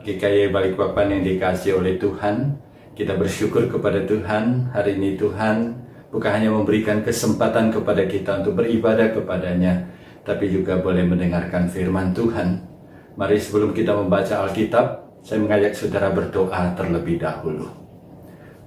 Sahabat GKY Balikpapan yang dikasihi oleh Tuhan, kita bersyukur kepada Tuhan. Hari ini Tuhan bukan hanya memberikan kesempatan kepada kita untuk beribadah kepadanya, tapi juga boleh mendengarkan firman Tuhan. Mari sebelum kita membaca Alkitab, saya mengajak saudara berdoa terlebih dahulu.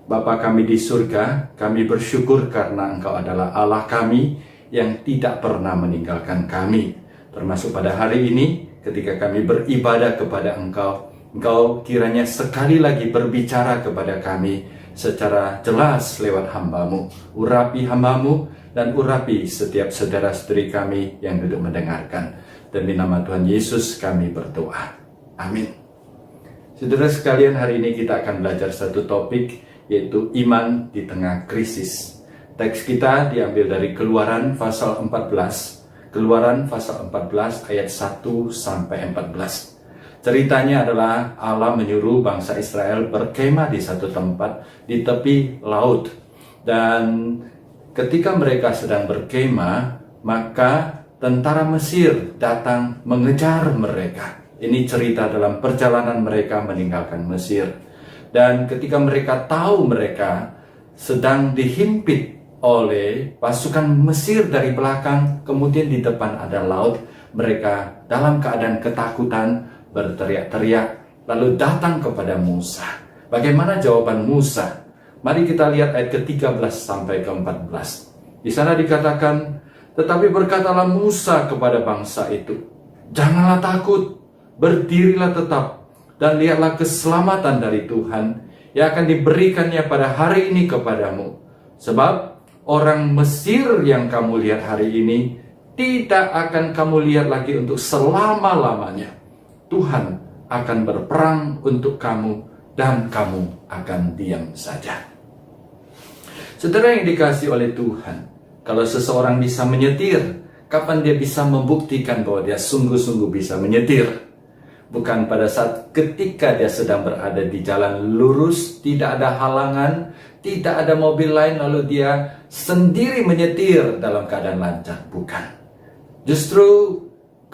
Bapa kami di surga, kami bersyukur karena Engkau adalah Allah kami yang tidak pernah meninggalkan kami. Termasuk pada hari ini, ketika kami beribadah kepada Engkau, Engkau kiranya sekali lagi berbicara kepada kami secara jelas lewat hamba-Mu. Urapi hamba-Mu dan urapi setiap saudara-saudari kami yang duduk mendengarkan. Demi nama Tuhan Yesus kami berdoa. Amin. Saudara sekalian, hari ini kita akan belajar satu topik, yaitu iman di tengah krisis. Teks kita diambil dari Keluaran pasal 14. Keluaran pasal 14 ayat 1 sampai 14. Ceritanya adalah Allah menyuruh bangsa Israel berkemah di satu tempat di tepi laut. Dan ketika mereka sedang berkemah, maka tentara Mesir datang mengejar mereka. Ini cerita dalam perjalanan mereka meninggalkan Mesir. Dan ketika mereka tahu mereka sedang dihimpit oleh pasukan Mesir dari belakang, kemudian di depan ada laut, mereka dalam keadaan ketakutan berteriak-teriak, lalu datang kepada Musa. Bagaimana jawaban Musa? Mari kita lihat ayat ke-13 sampai ke-14. Di sana dikatakan, tetapi berkatalah Musa kepada bangsa itu, janganlah takut, berdirilah tetap, dan lihatlah keselamatan dari Tuhan yang akan diberikannya pada hari ini kepadamu. Sebab orang Mesir yang kamu lihat hari ini tidak akan kamu lihat lagi untuk selama-lamanya. Tuhan akan berperang untuk kamu dan kamu akan diam saja. Saudara yang dikasihi oleh Tuhan, kalau seseorang bisa menyetir, kapan dia bisa membuktikan bahwa dia sungguh-sungguh bisa menyetir? Bukan pada saat ketika dia sedang berada di jalan lurus, tidak ada halangan, tidak ada mobil lain, lalu dia sendiri menyetir dalam keadaan lancar. Bukan. Justru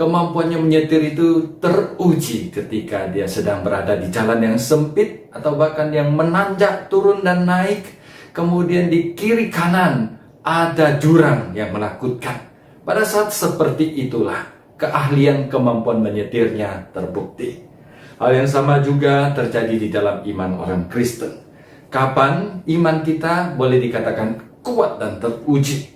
kemampuannya menyetir itu teruji ketika dia sedang berada di jalan yang sempit atau bahkan yang menanjak turun dan naik. Kemudian di kiri kanan ada jurang yang menakutkan. Pada saat seperti itulah keahlian kemampuan menyetirnya terbukti. Hal yang sama juga terjadi di dalam iman orang Kristen. Kapan iman kita boleh dikatakan kuat dan teruji?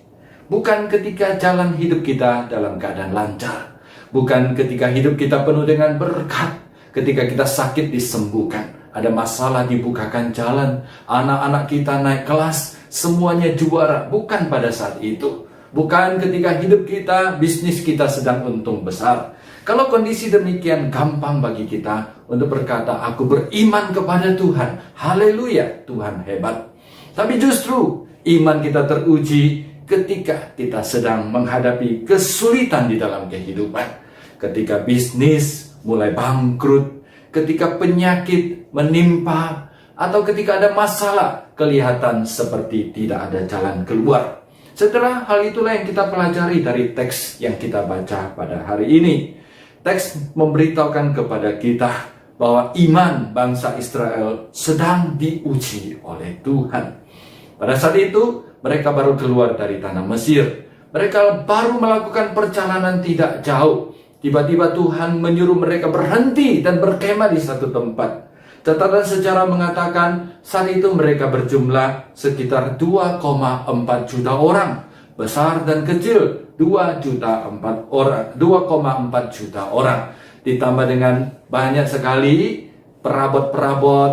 Bukan ketika jalan hidup kita dalam keadaan lancar. Bukan ketika hidup kita penuh dengan berkat. Ketika kita sakit disembuhkan. Ada masalah dibukakan jalan. Anak-anak kita naik kelas. Semuanya juara. Bukan pada saat itu. Bukan ketika hidup kita, bisnis kita sedang untung besar. Kalau kondisi demikian, gampang bagi kita untuk berkata, aku beriman kepada Tuhan. Haleluya, Tuhan hebat. Tapi justru iman kita teruji ketika kita sedang menghadapi kesulitan di dalam kehidupan. Ketika bisnis mulai bangkrut, ketika penyakit menimpa, atau ketika ada masalah, kelihatan seperti tidak ada jalan keluar. Setelah hal itulah yang kita pelajari dari teks yang kita baca pada hari ini. Teks memberitahukan kepada kita bahwa iman bangsa Israel sedang diuji oleh Tuhan. Pada saat itu, mereka baru keluar dari tanah Mesir. Mereka baru melakukan perjalanan tidak jauh. Tiba-tiba Tuhan menyuruh mereka berhenti dan berkemah di satu tempat. Catatan sejarah mengatakan saat itu mereka berjumlah sekitar 2,4 juta orang. Besar dan kecil 2,4 juta orang. Ditambah dengan banyak sekali perabot-perabot,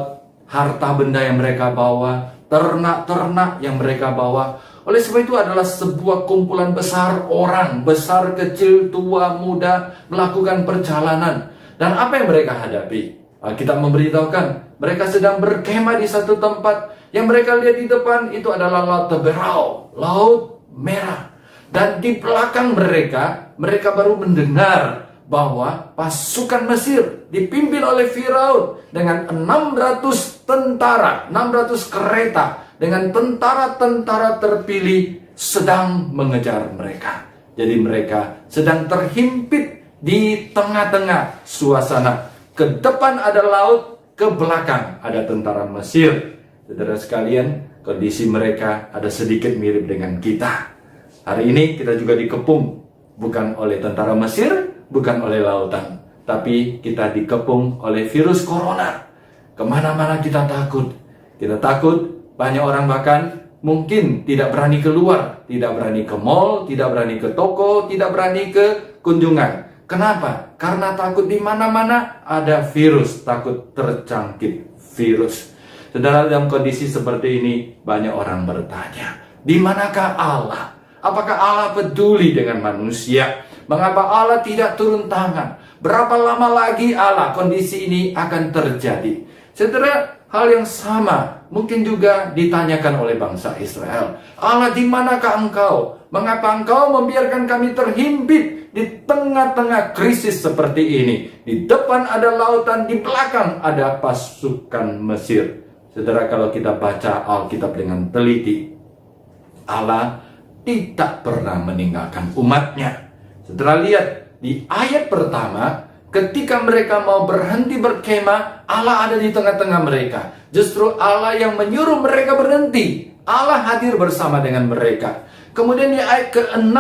harta benda yang mereka bawa, ternak-ternak yang mereka bawa. Oleh sebab itu adalah sebuah kumpulan besar orang, besar, kecil, tua, muda, melakukan perjalanan. Dan apa yang mereka hadapi? Kita memberitahukan mereka sedang berkemah di satu tempat. Yang mereka lihat di depan itu adalah Laut Teberau, Laut Merah. Dan di belakang mereka baru mendengar bahwa pasukan Mesir dipimpin oleh Firaun dengan 600 tentara, 600 kereta dengan tentara-tentara terpilih sedang mengejar mereka. Jadi mereka sedang terhimpit di tengah-tengah suasana Ke depan ada laut, ke belakang ada tentara Mesir. Saudara sekalian, kondisi mereka ada sedikit mirip dengan kita. Hari ini kita juga dikepung, bukan oleh tentara Mesir, bukan oleh lautan, tapi kita dikepung oleh virus corona. Kemana-mana kita takut. Kita takut, banyak orang bahkan mungkin tidak berani keluar, tidak berani ke mall, tidak berani ke toko, tidak berani ke kunjungan. Kenapa? Karena takut di mana-mana ada virus, takut terjangkit virus. Saudara, dalam kondisi seperti ini banyak orang bertanya, di manakah Allah? Apakah Allah peduli dengan manusia? Mengapa Allah tidak turun tangan? Berapa lama lagi Allah kondisi ini akan terjadi? Saudara, hal yang sama mungkin juga ditanyakan oleh bangsa Israel. Allah, di manakah engkau? Mengapa engkau membiarkan kami terhimpit di tengah-tengah krisis seperti ini? Di depan ada lautan, di belakang ada pasukan Mesir. Saudara, kalau kita baca Alkitab dengan teliti, Allah tidak pernah meninggalkan umatnya. Saudara lihat, di ayat pertama, ketika mereka mau berhenti berkemah, Allah ada di tengah-tengah mereka. Justru Allah yang menyuruh mereka berhenti. Allah hadir bersama dengan mereka. Kemudian di ayat ke-6,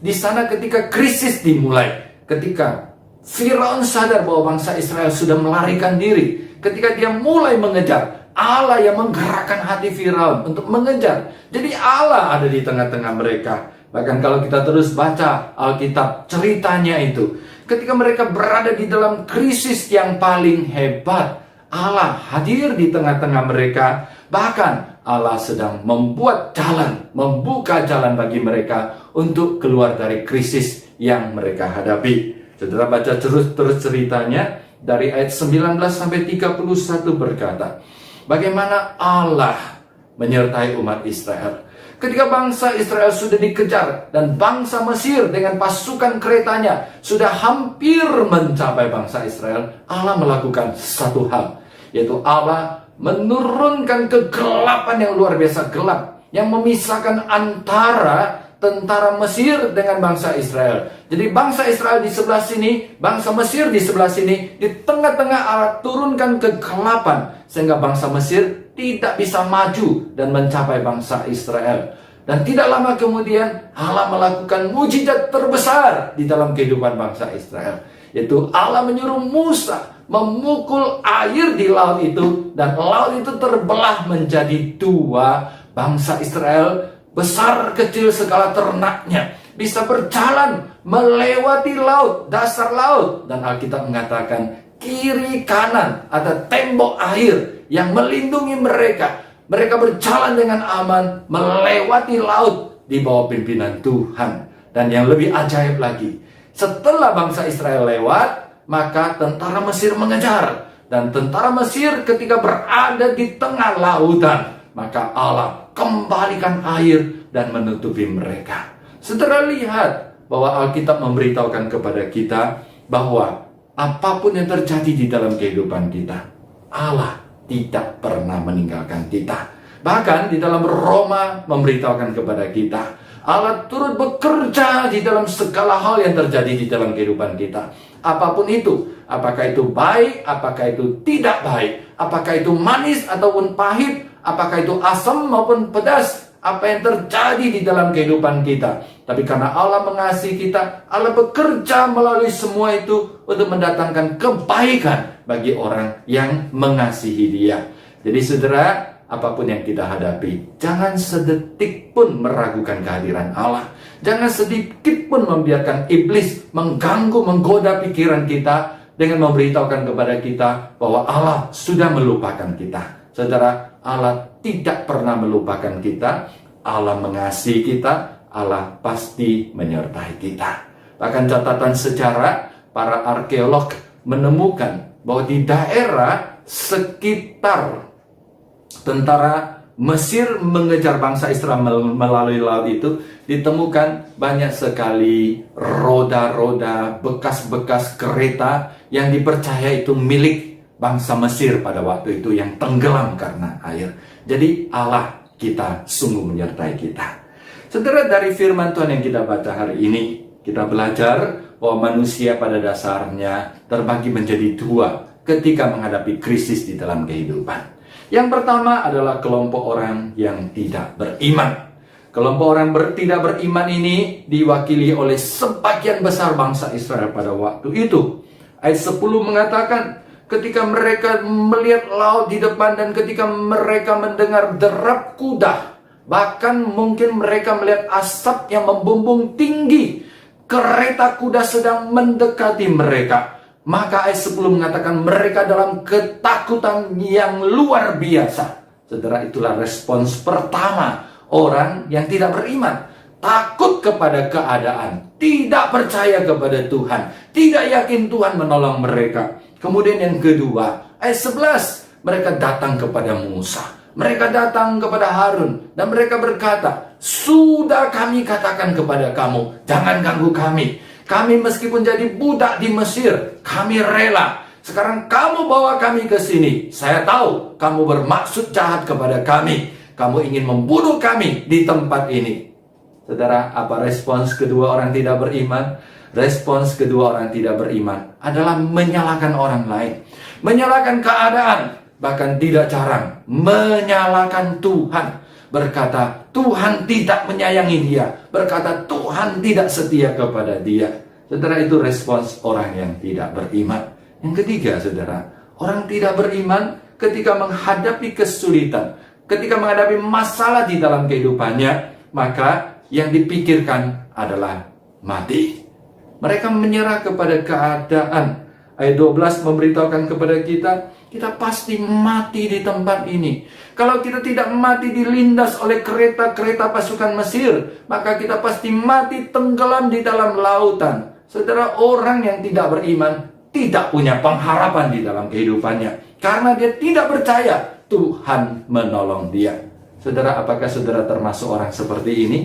di sana ketika krisis dimulai, ketika Firaun sadar bahwa bangsa Israel sudah melarikan diri, ketika dia mulai mengejar, Allah yang menggerakkan hati Firaun untuk mengejar. Jadi Allah ada di tengah-tengah mereka. Bahkan kalau kita terus baca Alkitab, ceritanya itu, ketika mereka berada di dalam krisis yang paling hebat, Allah hadir di tengah-tengah mereka. Bahkan Allah sedang membuat jalan, membuka jalan bagi mereka untuk keluar dari krisis yang mereka hadapi. Saudara baca terus ceritanya dari ayat 19 sampai 31 berkata, bagaimana Allah menyertai umat Israel. Ketika bangsa Israel sudah dikejar dan bangsa Mesir dengan pasukan keretanya sudah hampir mencapai bangsa Israel, Allah melakukan satu hal, yaitu Allah menurunkan kegelapan yang luar biasa gelap yang memisahkan antara tentara Mesir dengan bangsa Israel. Jadi bangsa Israel di sebelah sini, bangsa Mesir di sebelah sini. Di tengah-tengah Allah turunkan kegelapan sehingga bangsa Mesir tidak bisa maju dan mencapai bangsa Israel. Dan tidak lama kemudian Allah melakukan mujizat terbesar di dalam kehidupan bangsa Israel, yaitu Allah menyuruh Musa memukul air di laut itu, dan laut itu terbelah menjadi dua. Bangsa Israel besar kecil segala ternaknya bisa berjalan melewati laut, dasar laut. Dan Alkitab mengatakan kiri kanan ada tembok air yang melindungi mereka. Mereka berjalan dengan aman melewati laut di bawah pimpinan Tuhan. Dan yang lebih ajaib lagi, setelah bangsa Israel lewat, maka tentara Mesir mengejar. Dan tentara Mesir ketika berada di tengah lautan, maka Allah kembalikan air dan menutupi mereka. Saudara lihat bahwa Alkitab memberitahukan kepada kita bahwa apapun yang terjadi di dalam kehidupan kita, Allah tidak pernah meninggalkan kita. Bahkan di dalam Roma memberitahukan kepada kita, Allah turut bekerja di dalam segala hal yang terjadi di dalam kehidupan kita. Apapun itu, apakah itu baik, apakah itu tidak baik, apakah itu manis ataupun pahit, apakah itu asam maupun pedas, apa yang terjadi di dalam kehidupan kita. Tapi karena Allah mengasihi kita, Allah bekerja melalui semua itu untuk mendatangkan kebaikan bagi orang yang mengasihi Dia. Jadi saudara, apapun yang kita hadapi, jangan sedetik pun meragukan kehadiran Allah. Jangan sedikit pun membiarkan iblis mengganggu, menggoda pikiran kita dengan memberitahukan kepada kita bahwa Allah sudah melupakan kita. Saudara, Allah tidak pernah melupakan kita. Allah mengasihi kita. Allah pasti menyertai kita. Bahkan catatan sejarah, para arkeolog menemukan bahwa di daerah sekitar tentara Mesir mengejar bangsa Israel melalui laut itu, ditemukan banyak sekali roda-roda, bekas-bekas kereta yang dipercaya itu milik bangsa Mesir pada waktu itu yang tenggelam karena air. Jadi Allah kita sungguh menyertai kita. Saudara, dari firman Tuhan yang kita baca hari ini, kita belajar bahwa manusia pada dasarnya terbagi menjadi dua, ketika menghadapi krisis di dalam kehidupan. Yang pertama adalah kelompok orang yang tidak beriman. Kelompok orang tidak beriman ini diwakili oleh sebagian besar bangsa Israel pada waktu itu. Ayat 10 mengatakan, ketika mereka melihat laut di depan dan ketika mereka mendengar derap kuda, bahkan mungkin mereka melihat asap yang membumbung tinggi, kereta kuda sedang mendekati mereka. Maka ayat 10 mengatakan mereka dalam ketakutan yang luar biasa. Saudara, itulah respons pertama orang yang tidak beriman. Takut kepada keadaan, tidak percaya kepada Tuhan, tidak yakin Tuhan menolong mereka. Kemudian yang kedua, ayat 11, mereka datang kepada Musa. Mereka datang kepada Harun dan mereka berkata, sudah kami katakan kepada kamu, jangan ganggu kami. Kami meskipun jadi budak di Mesir, kami rela. Sekarang kamu bawa kami ke sini. Saya tahu kamu bermaksud jahat kepada kami. Kamu ingin membunuh kami di tempat ini. Saudara, apa respons kedua orang tidak beriman? Respons kedua orang tidak beriman adalah menyalahkan orang lain, menyalahkan keadaan, bahkan tidak jarang menyalahkan Tuhan. Berkata, Tuhan tidak menyayangi dia. Berkata, Tuhan tidak setia kepada dia. Saudara, itu respons orang yang tidak beriman. Yang ketiga, saudara, orang tidak beriman ketika menghadapi kesulitan, ketika menghadapi masalah di dalam kehidupannya, maka yang dipikirkan adalah mati. Mereka menyerah kepada keadaan. Ayat 12 memberitahukan kepada kita, kita pasti mati di tempat ini. Kalau kita tidak mati dilindas oleh kereta-kereta pasukan Mesir, maka kita pasti mati tenggelam di dalam lautan. Saudara, orang yang tidak beriman tidak punya pengharapan di dalam kehidupannya, karena dia tidak percaya Tuhan menolong dia. Saudara, apakah saudara termasuk orang seperti ini?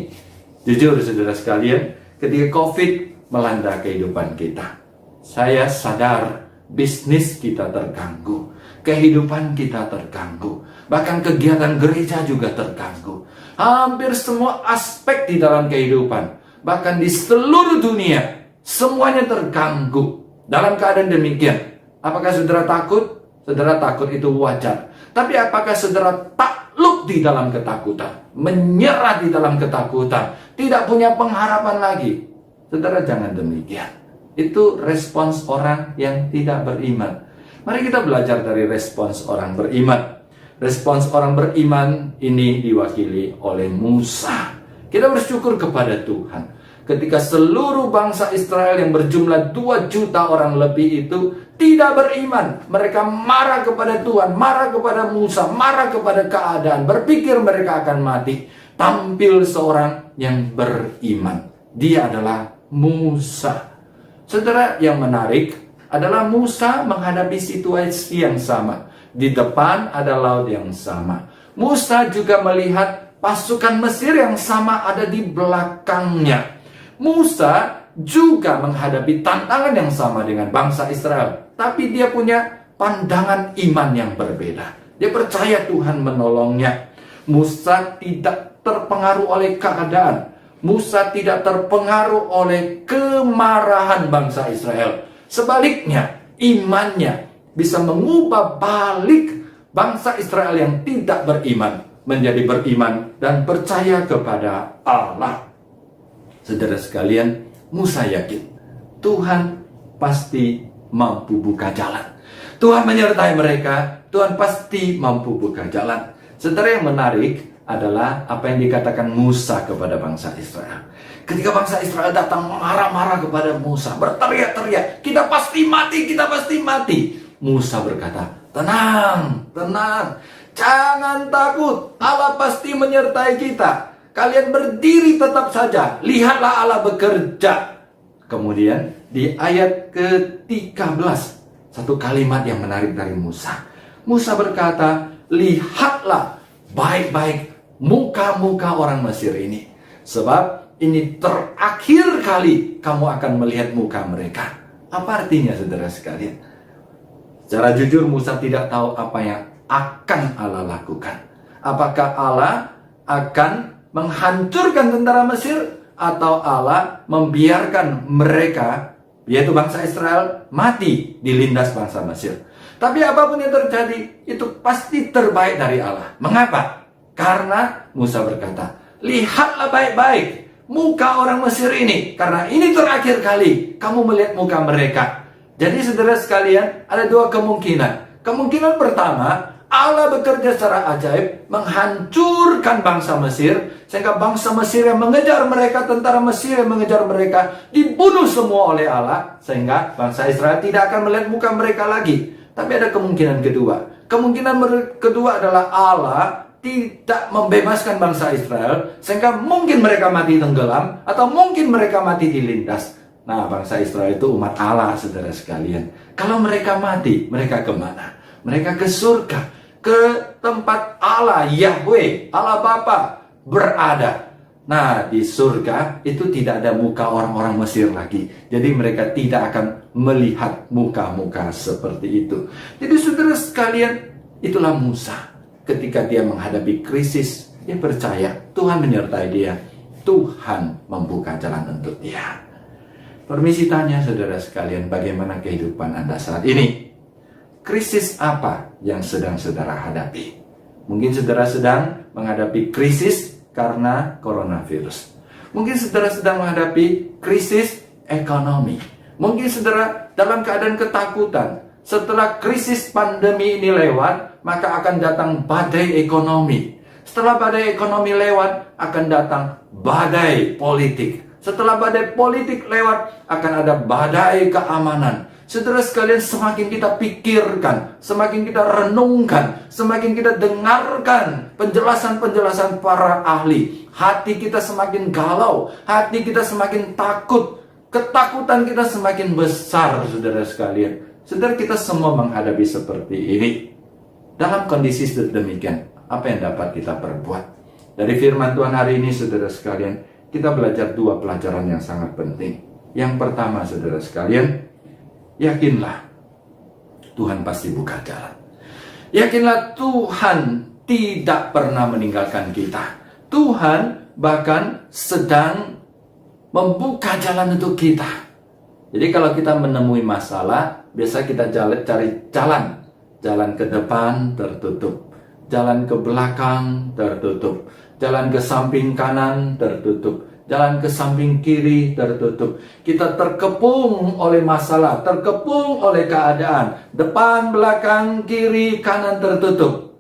Jujur saudara sekalian, ketika COVID melanda kehidupan kita, saya sadar bisnis kita terganggu, kehidupan kita terganggu, bahkan kegiatan gereja juga terganggu. Hampir semua aspek di dalam kehidupan, bahkan di seluruh dunia, semuanya terganggu. Dalam keadaan demikian, apakah saudara takut? Saudara takut itu wajar. Tapi apakah saudara takluk di dalam ketakutan, menyerah di dalam ketakutan, tidak punya pengharapan lagi? Saudara, jangan demikian. Itu respons orang yang tidak beriman. Mari kita belajar dari respons orang beriman. Respons orang beriman ini diwakili oleh Musa. Kita bersyukur kepada Tuhan. Ketika seluruh bangsa Israel yang berjumlah 2 juta orang lebih itu tidak beriman. Mereka marah kepada Tuhan, marah kepada Musa, marah kepada keadaan, berpikir mereka akan mati. Tampil seorang yang beriman. Dia adalah Musa. Saudara, yang menarik adalah Musa menghadapi situasi yang sama. Di depan ada laut yang sama. Musa juga melihat pasukan Mesir yang sama ada di belakangnya. Musa juga menghadapi tantangan yang sama dengan bangsa Israel, tapi dia punya pandangan iman yang berbeda. Dia percaya Tuhan menolongnya. Musa tidak terpengaruh oleh keadaan. Musa tidak terpengaruh oleh kemarahan bangsa Israel. Sebaliknya, imannya bisa mengubah balik bangsa Israel yang tidak beriman menjadi beriman dan percaya kepada Allah. Saudara sekalian, Musa yakin Tuhan pasti mampu buka jalan. Tuhan menyertai mereka, Tuhan pasti mampu buka jalan. Saudara, yang menarik adalah apa yang dikatakan Musa kepada bangsa Israel. Ketika bangsa Israel datang marah-marah kepada Musa, berteriak-teriak, kita pasti mati, kita pasti mati. Musa berkata, tenang, tenang, jangan takut, Allah pasti menyertai kita. Kalian berdiri tetap saja, lihatlah Allah bekerja. Kemudian di ayat ke-13, satu kalimat yang menarik dari Musa. Musa berkata, lihatlah baik-baik muka-muka orang Mesir ini, sebab ini terakhir kali kamu akan melihat muka mereka. Apa artinya, saudara sekalian? Secara jujur, Musa tidak tahu apa yang akan Allah lakukan. Apakah Allah akan menghancurkan tentara Mesir, atau Allah membiarkan mereka, yaitu bangsa Israel, mati dilindas bangsa Mesir. Tapi apapun yang terjadi, itu pasti terbaik dari Allah. Mengapa? Karena Musa berkata, lihatlah baik-baik muka orang Mesir ini, karena ini terakhir kali kamu melihat muka mereka. Jadi saudara sekalian, ada dua kemungkinan. Kemungkinan pertama, Allah bekerja secara ajaib, menghancurkan bangsa Mesir, sehingga bangsa Mesir yang mengejar mereka, tentara Mesir yang mengejar mereka, dibunuh semua oleh Allah, sehingga bangsa Israel tidak akan melihat muka mereka lagi. Tapi ada kemungkinan kedua. Kemungkinan kedua adalah Allah tidak membebaskan bangsa Israel, sehingga mungkin mereka mati tenggelam, atau mungkin mereka mati dilindas. Nah, bangsa Israel itu umat Allah, saudara sekalian. Kalau mereka mati, mereka kemana? Mereka ke surga, ke tempat Allah, Yahweh, Allah Bapa berada. Nah, di surga itu tidak ada muka orang-orang Mesir lagi. Jadi mereka tidak akan melihat muka-muka seperti itu. Jadi saudara sekalian, itulah Musa. Ketika dia menghadapi krisis, dia percaya Tuhan menyertai dia. Tuhan membuka jalan untuk dia. Permisi tanya saudara sekalian, bagaimana kehidupan Anda saat ini? Krisis apa yang sedang saudara hadapi? Mungkin saudara sedang menghadapi krisis karena coronavirus. Mungkin saudara sedang menghadapi krisis ekonomi. Mungkin saudara dalam keadaan ketakutan. Setelah krisis pandemi ini lewat, maka akan datang badai ekonomi. Setelah badai ekonomi lewat, akan datang badai politik. Setelah badai politik lewat, akan ada badai keamanan. Saudara sekalian, semakin kita pikirkan, semakin kita renungkan, semakin kita dengarkan penjelasan-penjelasan para ahli, hati kita semakin galau, hati kita semakin takut, ketakutan kita semakin besar, saudara sekalian. Saudara, kita semua menghadapi seperti ini. Dalam kondisi demikian, apa yang dapat kita perbuat? Dari firman Tuhan hari ini, saudara sekalian, kita belajar dua pelajaran yang sangat penting. Yang pertama, saudara sekalian, yakinlah Tuhan pasti buka jalan. Yakinlah Tuhan tidak pernah meninggalkan kita. Tuhan bahkan sedang membuka jalan untuk kita. Jadi kalau kita menemui masalah, biasa kita cari jalan. Jalan ke depan tertutup, jalan ke belakang tertutup, jalan ke samping kanan tertutup, jalan ke samping kiri tertutup. Kita terkepung oleh masalah, terkepung oleh keadaan. Depan, belakang, kiri, kanan tertutup.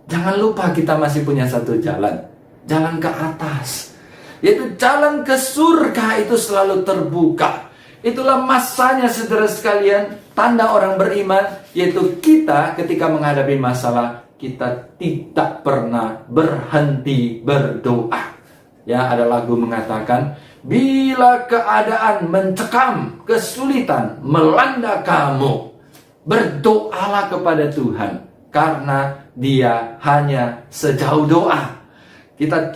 Jangan lupa kita masih punya satu jalan. Jalan ke atas. Yaitu jalan ke surga itu selalu terbuka. Itulah masanya saudara sekalian, tanda orang beriman. Yaitu kita ketika menghadapi masalah, kita tidak pernah berhenti berdoa. Ya, ada lagu mengatakan, bila keadaan mencekam, kesulitan melanda kamu, berdoalah kepada Tuhan, karena Dia hanya sejauh doa. Kita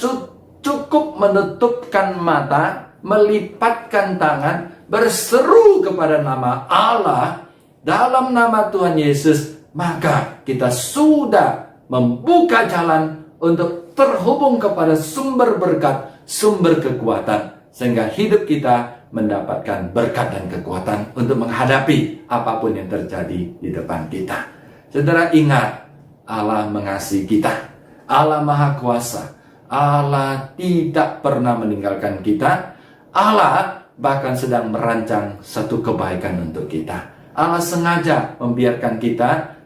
cukup menutupkan mata, melipatkan tangan, berseru kepada nama Allah, dalam nama Tuhan Yesus, maka kita sudah membuka jalan untuk terhubung kepada sumber berkat, sumber kekuatan, sehingga hidup kita mendapatkan berkat dan kekuatan untuk menghadapi apapun yang terjadi di depan kita. Saudara, ingat, Allah mengasihi kita, Allah Maha Kuasa, Allah tidak pernah meninggalkan kita, Allah bahkan sedang merancang satu kebaikan untuk kita. Allah sengaja membiarkan kita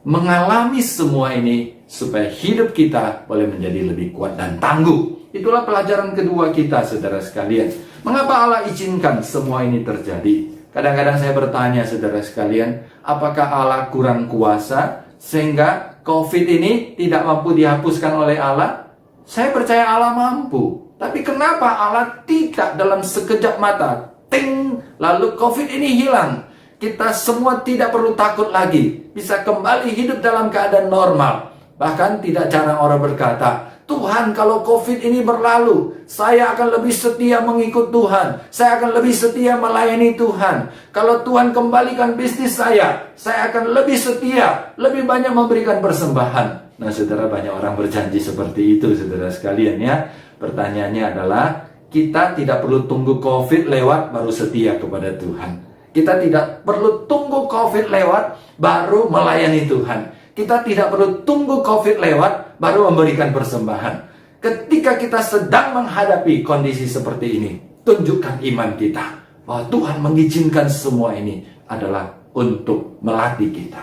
mengalami semua ini supaya hidup kita boleh menjadi lebih kuat dan tangguh. Itulah pelajaran kedua kita, saudara sekalian. Mengapa Allah izinkan semua ini terjadi? Kadang-kadang saya bertanya, saudara sekalian, apakah Allah kurang kuasa sehingga COVID ini tidak mampu dihapuskan oleh Allah? Saya percaya Allah mampu. Tapi kenapa Allah tidak dalam sekejap mata, ting, lalu COVID ini hilang? Kita semua tidak perlu takut lagi, bisa kembali hidup dalam keadaan normal. Bahkan tidak jarang orang berkata, Tuhan, kalau COVID ini berlalu, saya akan lebih setia mengikut Tuhan. Saya akan lebih setia melayani Tuhan. Kalau Tuhan kembalikan bisnis saya akan lebih setia, lebih banyak memberikan persembahan. Nah, saudara, banyak orang berjanji seperti itu, saudara sekalian ya. Pertanyaannya adalah, kita tidak perlu tunggu COVID lewat baru setia kepada Tuhan. Kita tidak perlu tunggu COVID lewat baru melayani Tuhan. Kita tidak perlu tunggu COVID lewat baru memberikan persembahan. Ketika kita sedang menghadapi kondisi seperti ini, tunjukkan iman kita bahwa Tuhan mengizinkan semua ini adalah untuk melatih kita.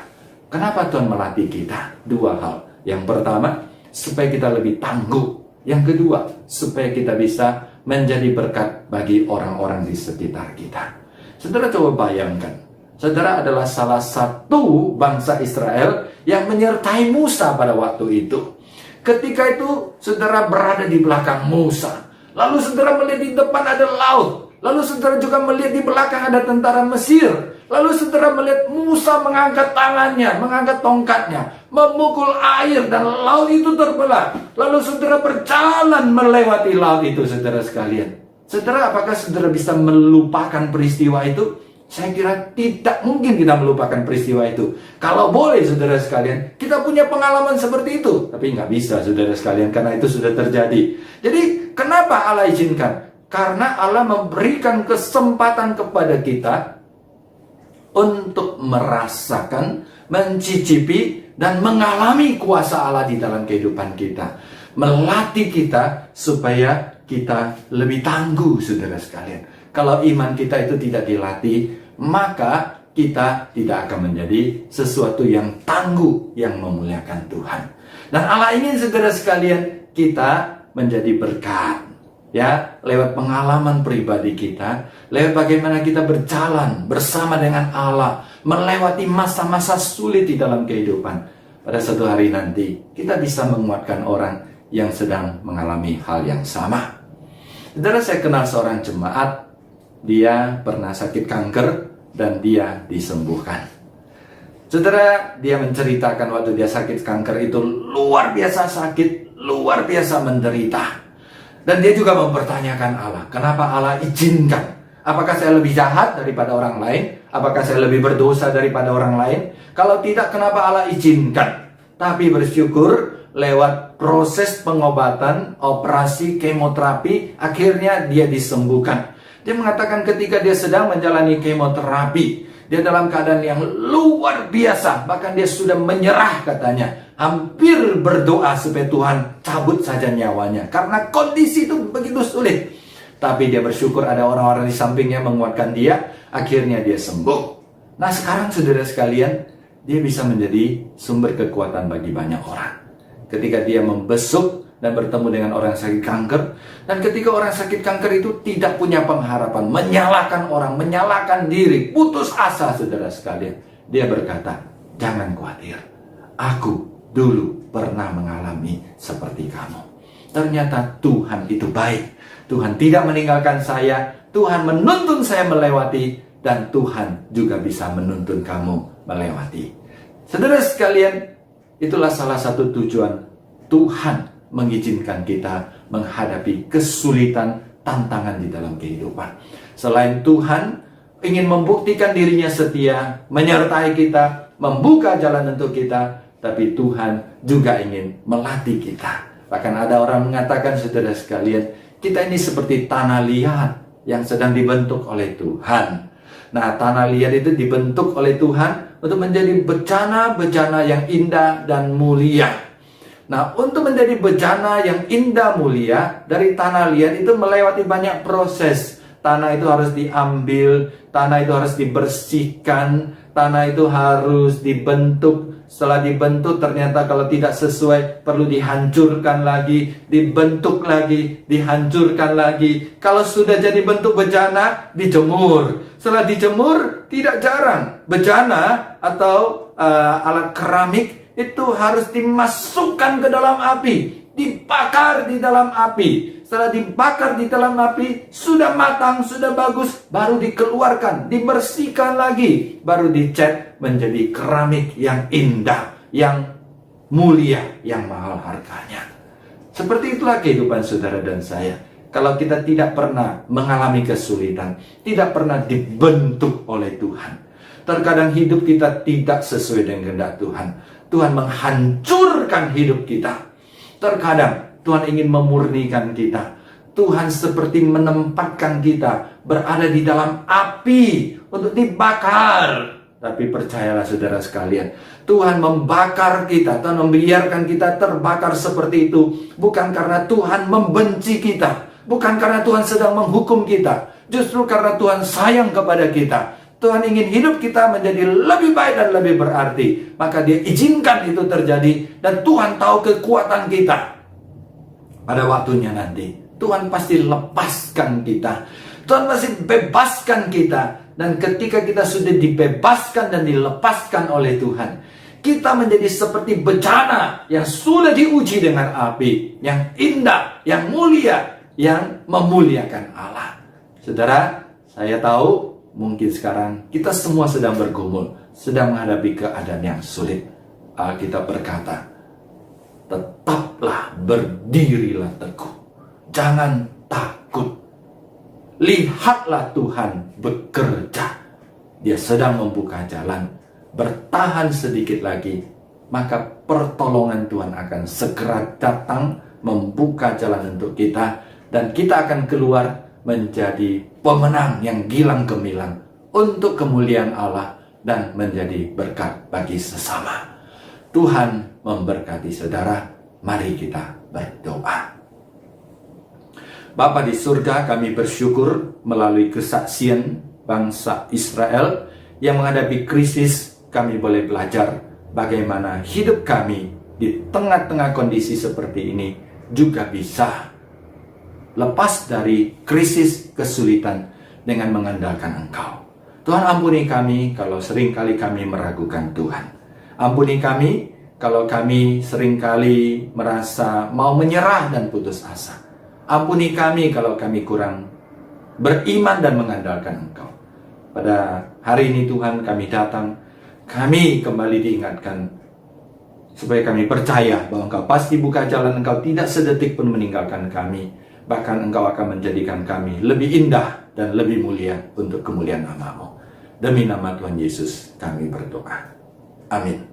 Kenapa Tuhan melatih kita? Dua hal. Yang pertama, supaya kita lebih tangguh. Yang kedua, supaya kita bisa menjadi berkat bagi orang-orang di sekitar kita. Saudara coba bayangkan, saudara adalah salah satu bangsa Israel yang menyertai Musa pada waktu itu. Ketika itu, saudara berada di belakang Musa. Lalu saudara melihat di depan ada laut. Lalu saudara juga melihat di belakang ada tentara Mesir. Lalu saudara melihat Musa mengangkat tangannya, mengangkat tongkatnya, memukul air dan laut itu terbelah. Lalu saudara berjalan melewati laut itu, saudara sekalian. Saudara, apakah saudara bisa melupakan peristiwa itu? Saya kira tidak mungkin kita melupakan peristiwa itu. Kalau boleh, saudara sekalian, kita punya pengalaman seperti itu. Tapi nggak bisa, saudara sekalian, karena itu sudah terjadi. Jadi, kenapa Allah izinkan? Karena Allah memberikan kesempatan kepada kita untuk merasakan, mencicipi, dan mengalami kuasa Allah di dalam kehidupan kita. Melatih kita supaya kita lebih tangguh, saudara sekalian. Kalau iman kita itu tidak dilatih, maka kita tidak akan menjadi sesuatu yang tangguh, yang memuliakan Tuhan. Dan Allah ingin, saudara sekalian, kita menjadi berkat. Ya, lewat pengalaman pribadi kita, lewat bagaimana kita berjalan bersama dengan Allah, melewati masa-masa sulit di dalam kehidupan. Pada suatu hari nanti, kita bisa menguatkan orang yang sedang mengalami hal yang sama. Saudara, saya kenal seorang jemaat, dia pernah sakit kanker dan dia disembuhkan. Saudara, dia menceritakan waktu dia sakit kanker itu luar biasa sakit, luar biasa menderita. Dan dia juga mempertanyakan Allah, kenapa Allah izinkan? Apakah saya lebih jahat daripada orang lain? Apakah saya lebih berdosa daripada orang lain? Kalau tidak, kenapa Allah izinkan? Tapi bersyukur lewat proses pengobatan, operasi, kemoterapi, akhirnya dia disembuhkan. Dia mengatakan ketika dia sedang menjalani kemoterapi, dia dalam keadaan yang luar biasa. Bahkan dia sudah menyerah katanya. Hampir berdoa supaya Tuhan cabut saja nyawanya. Karena kondisi itu begitu sulit. Tapi dia bersyukur ada orang-orang di sampingnya menguatkan dia. Akhirnya dia sembuh. Nah, sekarang saudara sekalian, dia bisa menjadi sumber kekuatan bagi banyak orang. Ketika dia membesuk dan bertemu dengan orang sakit kanker. Dan ketika orang sakit kanker itu tidak punya pengharapan, menyalahkan orang, menyalahkan diri, putus asa, saudara sekalian. Dia berkata, jangan khawatir, aku dulu pernah mengalami seperti kamu. Ternyata Tuhan itu baik. Tuhan tidak meninggalkan saya. Tuhan menuntun saya melewati. Dan Tuhan juga bisa menuntun kamu melewati. Saudara sekalian, itulah salah satu tujuan Tuhan mengizinkan kita menghadapi kesulitan, tantangan di dalam kehidupan. Selain Tuhan ingin membuktikan dirinya setia, menyertai kita, membuka jalan untuk kita, tapi Tuhan juga ingin melatih kita. Bahkan ada orang mengatakan, saudara sekalian, kita ini seperti tanah liat yang sedang dibentuk oleh Tuhan. Nah, tanah liat itu dibentuk oleh Tuhan untuk menjadi bejana-bejana yang indah dan mulia. Nah, untuk menjadi bejana yang indah mulia, dari tanah liat itu melewati banyak proses. Tanah itu harus diambil, tanah itu harus dibersihkan, tanah itu harus dibentuk. Setelah dibentuk, ternyata kalau tidak sesuai, perlu dihancurkan lagi, dibentuk lagi, dihancurkan lagi. Kalau sudah jadi bentuk bejana, dijemur. Setelah dijemur, tidak jarang bejana atau alat keramik itu harus dimasukkan ke dalam api, dibakar di dalam api. Setelah dibakar di dalam api, sudah matang, sudah bagus, baru dikeluarkan, dibersihkan lagi, baru dicat menjadi keramik yang indah, yang mulia, yang mahal harganya. Seperti itulah kehidupan saudara dan saya. Kalau kita tidak pernah mengalami kesulitan, tidak pernah dibentuk oleh Tuhan, terkadang hidup kita tidak sesuai dengan kehendak Tuhan. Tuhan menghancurkan hidup kita. Terkadang Tuhan ingin memurnikan kita. Tuhan seperti menempatkan kita berada di dalam api untuk dibakar. Tapi percayalah saudara sekalian, Tuhan membakar kita, Tuhan membiarkan kita terbakar seperti itu, bukan karena Tuhan membenci kita, bukan karena Tuhan sedang menghukum kita, justru karena Tuhan sayang kepada kita. Tuhan ingin hidup kita menjadi lebih baik dan lebih berarti. Maka Dia izinkan itu terjadi. Dan Tuhan tahu kekuatan kita. Pada waktunya nanti Tuhan pasti lepaskan kita, Tuhan pasti bebaskan kita. Dan ketika kita sudah dibebaskan dan dilepaskan oleh Tuhan, kita menjadi seperti bencana yang sudah diuji dengan api, yang indah, yang mulia, yang memuliakan Allah. Saudara, saya tahu mungkin sekarang kita semua sedang bergumul, sedang menghadapi keadaan yang sulit. Alkitab berkata, tetaplah, berdirilah teguh, jangan takut. Lihatlah Tuhan bekerja. Dia sedang membuka jalan. Bertahan sedikit lagi, maka pertolongan Tuhan akan segera datang, membuka jalan untuk kita, dan kita akan keluar menjadi pemenang yang gilang gemilang untuk kemuliaan Allah dan menjadi berkat bagi sesama. Tuhan memberkati saudara. Mari kita berdoa. Bapa di surga, kami bersyukur melalui kesaksian bangsa Israel yang menghadapi krisis. Kami boleh belajar bagaimana hidup kami di tengah-tengah kondisi seperti ini juga bisa lepas dari krisis kesulitan dengan mengandalkan Engkau. Tuhan, ampuni kami kalau seringkali kami meragukan Tuhan. Ampuni kami kalau kami seringkali merasa mau menyerah dan putus asa. Ampuni kami kalau kami kurang beriman dan mengandalkan Engkau. Pada hari ini Tuhan, kami datang, kami kembali diingatkan supaya kami percaya bahwa Engkau pasti buka jalan, Engkau tidak sedetik pun meninggalkan kami. Bahkan Engkau akan menjadikan kami lebih indah dan lebih mulia untuk kemuliaan nama-Mu. Demi nama Tuhan Yesus kami berdoa. Amin.